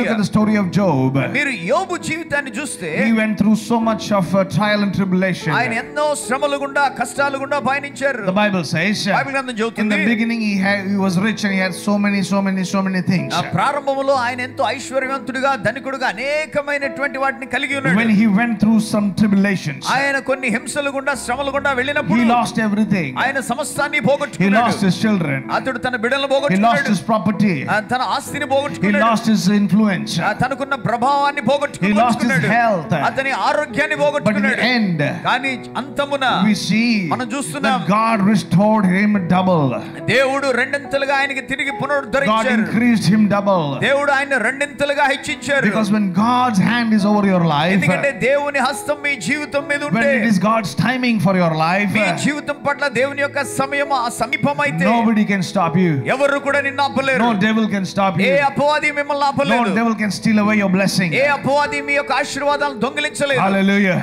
look at the story of Job, మీరు యోబు జీవితాన్ని చూస్తే he went through so much of trial and tribulation. ఆయన ఎన్నో శ్రమలు గుండా కష్టాలు గుండా పయనించారు. The Bible says బైబిల్ గ్రంథం in చెబుతుంది the beginning he was rich and he had so many things. ప్రారంభములో ఆయన ఎంతో ఐశ్వర్యవంతుడిగా ధనికుడిగా అనేకమైనటువంటి వాటిని కలిగి ఉన్నాడు. When he went through some tribulations, ఆయన కొన్ని హింసలు గుండా శ్రమలు గుండా వెళ్ళినప్పుడు he lost everything. ఆయన సమస్తాన్ని He పోగొట్టుకున్నాడు. lost his children. అతడు తన బిడ్డలను He lost పోగొట్టుకున్నాడు. his property. తన ఆస్తిని He పోగొట్టుకున్నాడు. lost his influence. తనకున్న ప్రభావాన్ని He lost his health. అతని ఆరోగ్యాన్ని But in పోగొట్టుకున్నాడు. the end, కానీ అంతమున we see మనం చూస్తున్నాం that God restored him double. దేవుడు రెండింతలుగా ఆయనకి తిరిగి God పునరుద్ధరించారు. increased him double. దేవుడు ఆయన రెండింతలుగా హెచ్చించారు. Because when God's hand is over your life, ఎందుకంటే దేవుని హస్తం మీ జీవితం మీద when ఉంటే, it is God's timing for your life, మీ జీవితం పట్ల దేవుని యొక్క సమయం ఆ సమీపమైతే nobody can stop you. ఎవరు కూడా నిన్ను ఆపలేరు. No devil can stop A you. అపవాది మిమ్మల్ని No ఆపలేడు. devil can steal away your blessing. ఏ అపవాది మీ యొక్క ఆశీర్వాదాలను దొంగిలించలేదు. Hallelujah.